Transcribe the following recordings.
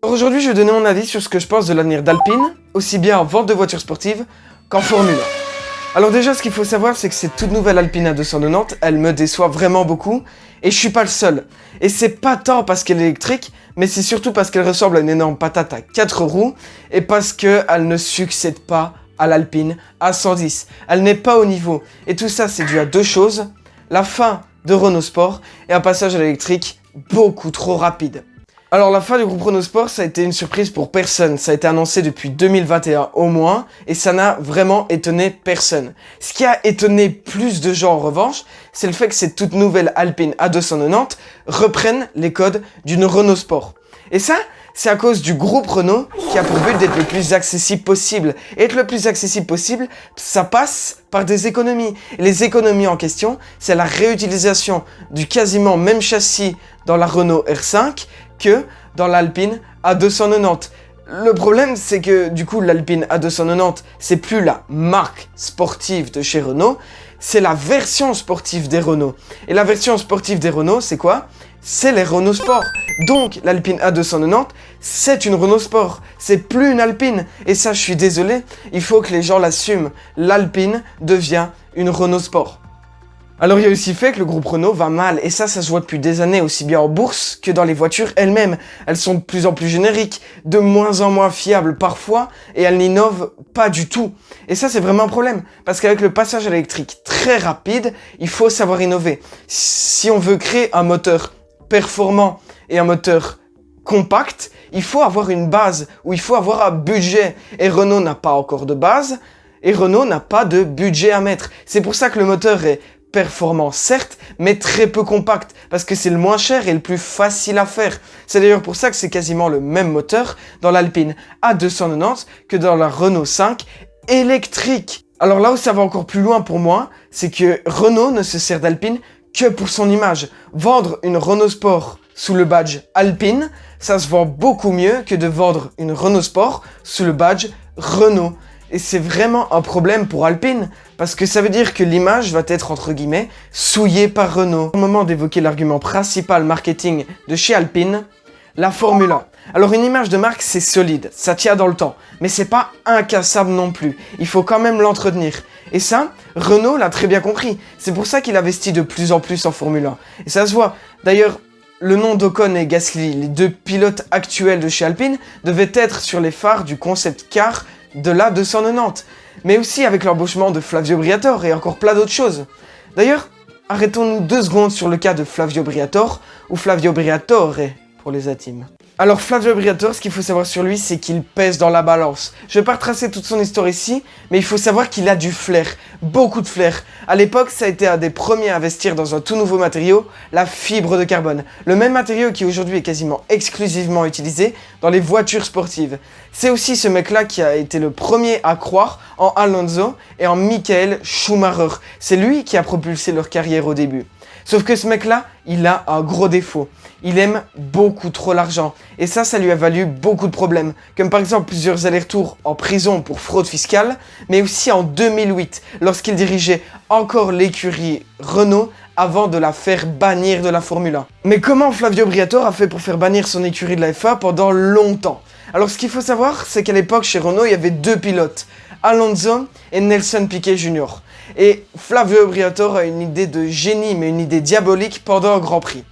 Aujourd'hui, je vais donner mon avis sur ce que je pense de l'avenir d'Alpine, aussi bien en vente de voitures sportives qu'en Formule 1. Alors déjà, ce qu'il faut savoir, c'est que cette toute nouvelle Alpine A290, elle me déçoit vraiment beaucoup, et je suis pas le seul. Et c'est pas tant parce qu'elle est électrique, mais c'est surtout parce qu'elle ressemble à une énorme patate à 4 roues, et parce qu'elle ne succède pas à l'Alpine A110. Elle n'est pas au niveau. Et tout ça, c'est dû à deux choses. La fin de Renault Sport et un passage à l'électrique beaucoup trop rapide. Alors la fin du groupe Renault Sport, ça a été une surprise pour personne. Ça a été annoncé depuis 2021 au moins, et ça n'a vraiment étonné personne. Ce qui a étonné plus de gens en revanche, c'est le fait que cette toute nouvelle Alpine A290 reprenne les codes d'une Renault Sport. Et ça, c'est à cause du groupe Renault qui a pour but d'être le plus accessible possible. Et être le plus accessible possible, ça passe par des économies. Et les économies en question, c'est la réutilisation du quasiment même châssis dans la Renault R5 que dans l'Alpine A290. Le problème, c'est que du coup, l'Alpine A290, c'est plus la marque sportive de chez Renault, c'est la version sportive des Renault. Et la version sportive des Renault, c'est quoi? C'est les Renault Sport. Donc, l'Alpine A290, c'est une Renault Sport. C'est plus une Alpine. Et ça, je suis désolé, il faut que les gens l'assument. L'Alpine devient une Renault Sport. Alors il y a aussi le fait que le groupe Renault va mal, et ça se voit depuis des années, aussi bien en bourse que dans les voitures elles-mêmes. Elles sont de plus en plus génériques, de moins en moins fiables parfois, et elles n'innovent pas du tout. Et ça c'est vraiment un problème, parce qu'avec le passage à l'électrique très rapide, il faut savoir innover. Si on veut créer un moteur performant et un moteur compact, il faut avoir une base, ou il faut avoir un budget, et Renault n'a pas encore de base, et Renault n'a pas de budget à mettre. C'est pour ça que le moteur est performant certes, mais très peu compact, parce que c'est le moins cher et le plus facile à faire. C'est d'ailleurs pour ça que c'est quasiment le même moteur dans l'Alpine A290 que dans la Renault 5 électrique. Alors là où ça va encore plus loin pour moi, c'est que Renault ne se sert d'Alpine que pour son image. Vendre une Renault Sport sous le badge Alpine, ça se vend beaucoup mieux que de vendre une Renault Sport sous le badge Renault. Et c'est vraiment un problème pour Alpine, parce que ça veut dire que l'image va être, entre guillemets, souillée par Renault. Au moment d'évoquer l'argument principal marketing de chez Alpine, la Formule 1. Alors une image de marque, c'est solide, ça tient dans le temps, mais c'est pas incassable non plus. Il faut quand même l'entretenir. Et ça, Renault l'a très bien compris. C'est pour ça qu'il investit de plus en plus en Formule 1. Et ça se voit. D'ailleurs, le nom d'Ocon et Gasly, les deux pilotes actuels de chez Alpine, devaient être sur les phares du concept car de l'A290, mais aussi avec l'embauchement de Flavio Briatore et encore plein d'autres choses. D'ailleurs, arrêtons-nous 2 secondes sur le cas de Flavio Briatore, ou Flavio Briatore pour les intimes. Alors Flavio Briatore, ce qu'il faut savoir sur lui, c'est qu'il pèse dans la balance. Je vais pas retracer toute son histoire ici, mais il faut savoir qu'il a du flair, beaucoup de flair. À l'époque, ça a été un des premiers à investir dans un tout nouveau matériau, la fibre de carbone. Le même matériau qui aujourd'hui est quasiment exclusivement utilisé dans les voitures sportives. C'est aussi ce mec-là qui a été le premier à croire en Alonso et en Michael Schumacher. C'est lui qui a propulsé leur carrière au début. Sauf que ce mec-là, il a un gros défaut. Il aime beaucoup trop l'argent. Et ça lui a valu beaucoup de problèmes. Comme par exemple plusieurs allers-retours en prison pour fraude fiscale, mais aussi en 2008, lorsqu'il dirigeait encore l'écurie Renault avant de la faire bannir de la Formule 1. Mais comment Flavio Briatore a fait pour faire bannir son écurie de la F1 pendant longtemps? Alors ce qu'il faut savoir, c'est qu'à l'époque chez Renault, il y avait 2 pilotes, Alonso et Nelson Piquet Jr. Et Flavio Briatore a une idée de génie, mais une idée diabolique pendant un Grand Prix.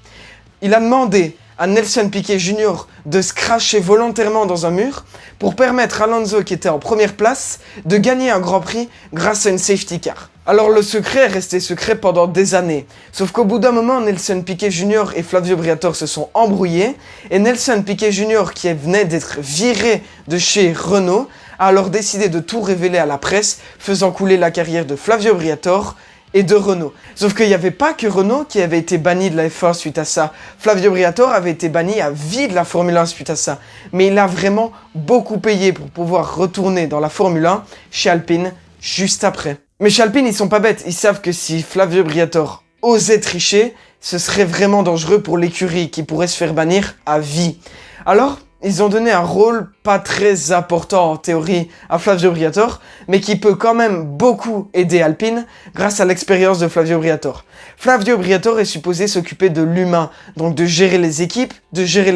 Il a demandé à Nelson Piquet Jr. de se cracher volontairement dans un mur pour permettre à Alonso, qui était en première place, de gagner un Grand Prix grâce à une safety car. Alors le secret est resté secret pendant des années. Sauf qu'au bout d'un moment, Nelson Piquet Jr. et Flavio Briatore se sont embrouillés, et Nelson Piquet Jr., qui venait d'être viré de chez Renault, a alors décidé de tout révéler à la presse, faisant couler la carrière de Flavio Briatore et de Renault. Sauf qu'il n'y avait pas que Renault qui avait été banni de la F1 suite à ça. Flavio Briatore avait été banni à vie de la Formule 1 suite à ça. Mais il a vraiment beaucoup payé pour pouvoir retourner dans la Formule 1 chez Alpine juste après. Mais chez Alpine, ils sont pas bêtes. Ils savent que si Flavio Briatore osait tricher, ce serait vraiment dangereux pour l'écurie qui pourrait se faire bannir à vie. Alors, ils ont donné un rôle pas très important en théorie à Flavio Briatore, mais qui peut quand même beaucoup aider Alpine grâce à l'expérience de Flavio Briatore. Flavio Briatore est supposé s'occuper de l'humain, donc de gérer les équipes, de gérer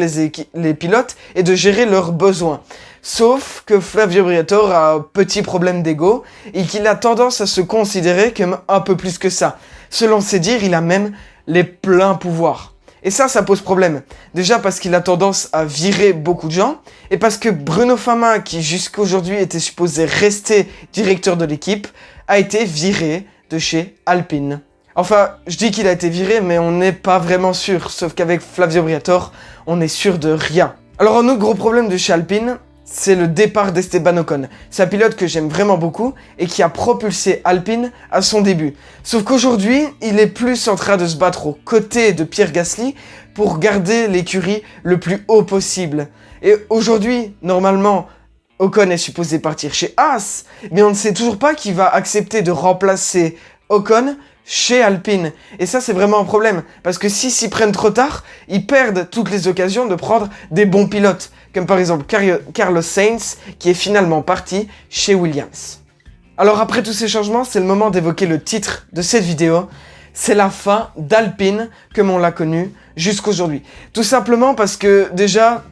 les pilotes et de gérer leurs besoins. Sauf que Flavio Briatore a un petit problème d'ego et qu'il a tendance à se considérer comme un peu plus que ça. Selon ses dires, il a même les pleins pouvoirs. Et ça pose problème. Déjà parce qu'il a tendance à virer beaucoup de gens, et parce que Bruno Fama, qui jusqu'aujourd'hui était supposé rester directeur de l'équipe, a été viré de chez Alpine. Enfin, je dis qu'il a été viré, mais on n'est pas vraiment sûr, sauf qu'avec Flavio Briatore, on est sûr de rien. Alors un autre gros problème de chez Alpine, c'est le départ d'Esteban Ocon. C'est un pilote que j'aime vraiment beaucoup et qui a propulsé Alpine à son début. Sauf qu'aujourd'hui, il est plus en train de se battre aux côtés de Pierre Gasly pour garder l'écurie le plus haut possible. Et aujourd'hui, normalement, Ocon est supposé partir chez Haas, mais on ne sait toujours pas qui va accepter de remplacer Ocon chez Alpine. Et ça, c'est vraiment un problème. Parce que s'ils prennent trop tard, ils perdent toutes les occasions de prendre des bons pilotes. Comme par exemple Carlos Sainz, qui est finalement parti chez Williams. Alors après tous ces changements, c'est le moment d'évoquer le titre de cette vidéo. C'est la fin d'Alpine, comme on l'a connu jusqu'aujourd'hui. Tout simplement parce que déjà,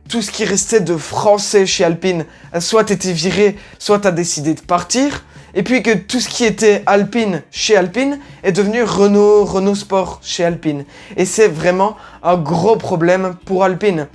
tout ce qui restait de français chez Alpine a soit été viré, soit a décidé de partir. Et puis que tout ce qui était Alpine chez Alpine est devenu Renault Sport chez Alpine. Et c'est vraiment un gros problème pour Alpine.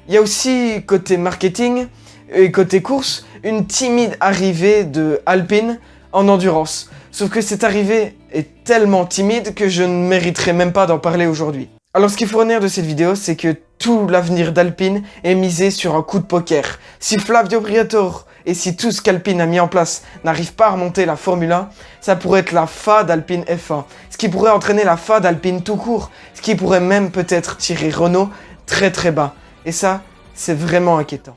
Il y a aussi, côté marketing et côté course, une timide arrivée de Alpine en endurance. Sauf que cette arrivée est tellement timide que je ne mériterai même pas d'en parler aujourd'hui. Alors ce qu'il faut retenir de cette vidéo, c'est que tout l'avenir d'Alpine est misé sur un coup de poker. Si Flavio Briatore et si tout ce qu'Alpine a mis en place n'arrive pas à remonter la Formule 1, ça pourrait être la fin d'Alpine F1. Ce qui pourrait entraîner la fin d'Alpine tout court. Ce qui pourrait même peut-être tirer Renault très très bas. Et ça, c'est vraiment inquiétant.